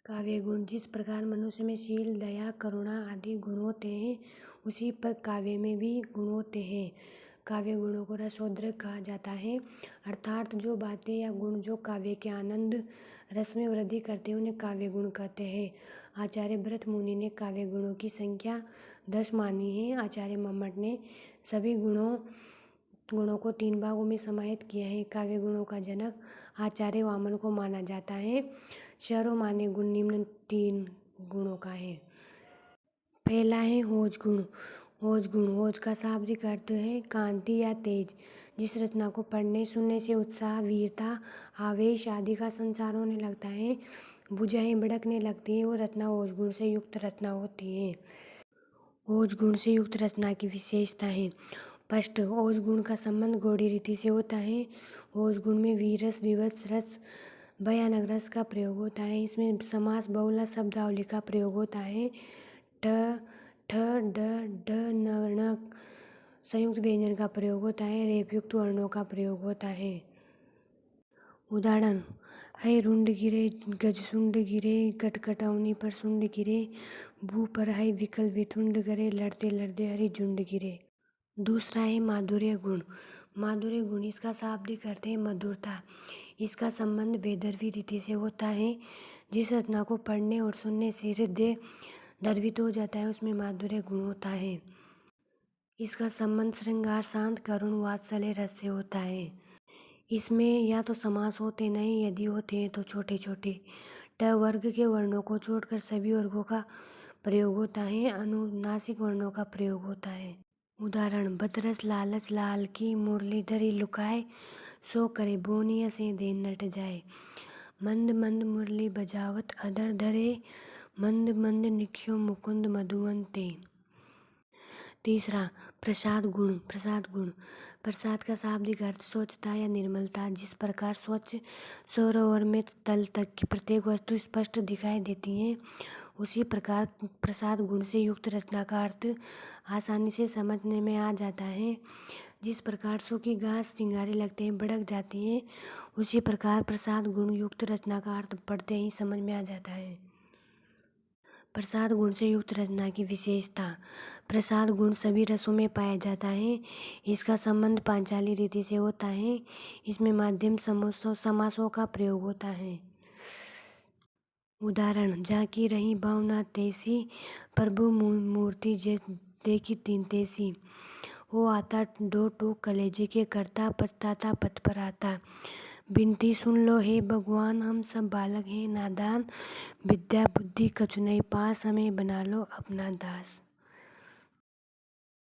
काव्य गुण। जिस प्रकार मनुष्य में शील, दया, करुणा आदि गुण होते हैं, उसी पर काव्य में भी गुण होते हैं। काव्य गुणों को रसोद्रेक कहा जाता है, अर्थात जो बातें या गुण जो काव्य के आनंद रस में वृद्धि करते हैं उन्हें काव्य गुण कहते हैं। आचार्य भरत मुनि ने काव्य गुणों की संख्या 10 मानी है। आचार्य मम्मट ने सभी गुणों को 3 भागों में समाहित किया है। काव्य गुणों का जनक आचार्य वामन को माना जाता है। सर्वमान्य गुण निम्न 3 गुणों का है। पहला है ओज गुण। ओज गुण, ओज का शाब्दिक अर्थ है कांति या तेज। जिस रचना को पढ़ने सुनने से उत्साह, वीरता, आवेश आदि का संचार होने लगता है, भुजाएं भड़कने लगती है, वो रचना ओज गुण से युक्त रचना होती है। ओज गुण से युक्त रचना की विशेषता है। स्पष्ट, ओज गुण का संबंध गौड़ी रीति से होता है। ओज गुण में वीरस, विवश रस, भयानक रस का प्रयोग होता है। इसमें समास बहुला शब्दावली का प्रयोग होता है। ठ, ड, न संयुक्त व्यंजन का प्रयोग होता है। रेफयुक्त वर्णों का प्रयोग होता है। उदाहरण है रुंड गिरे, गजसुंड गिरे, कटकटौनी पर सुंड गिरे, भू पर है विकल वितुंड गिरे, लड़ते लड़ते हरि झुंड गिरे। दूसरा है माधुर्य गुण। माधुर्य गुण, इसका शाब्दिक अर्थ है मधुरता। इसका संबंध वैदर्भी रीति से होता है। जिस रचना को पढ़ने और सुनने से हृदय द्रवित हो जाता है उसमें माधुर्य गुण होता है। इसका संबंध श्रृंगार, शांत, करुण, वात्सल्य रस से होता है। इसमें या तो समास होते नहीं, यदि होते हैं तो छोटे छोटे। ट वर्ग के वर्णों को छोड़कर सभी वर्गों का प्रयोग होता है। अनुनासिक वर्णों का प्रयोग होता है। उदाहरण बदरस लालच लाल की, मुरलीधरी लुकाए, सो करे बोनिया से दे नट जाए। मंद मंद मुरली बजावत अधर धरे, मंद मंद निक्ष्यो मुकुंद मधुवंते। तीसरा प्रसाद गुण। प्रसाद गुण, प्रसाद का शाब्दिक अर्थ स्वच्छता या निर्मलता। जिस प्रकार स्वच्छ सरोवर में तल तक की प्रत्येक वस्तु स्पष्ट दिखाई देती है, उसी प्रकार प्रसाद गुण से युक्त रचना का अर्थ आसानी से समझने में आ जाता है। जिस प्रकार सूखी घास चिंगारी लगते हैं भड़क जाती है, उसी प्रकार प्रसाद गुण युक्त रचना का अर्थ पढ़ते ही समझ में आ जाता है। प्रसाद गुण से युक्त रचना की विशेषता। प्रसाद गुण सभी रसों में पाया जाता है। इसका संबंध पांचाली रीति से होता है। इसमें माध्यम समासों का प्रयोग होता है। उदाहरण जाकी रही भावना तैसी, प्रभु मूर्ति देखी तीन तैसी। वो आता दो टूक कलेजे के करता, पछताता पथ पर आता। बिनती सुन लो हे भगवान, हम सब बालक हैं नादान, विद्या बुद्धि कछु नहीं पास, हमें बना लो अपना दास।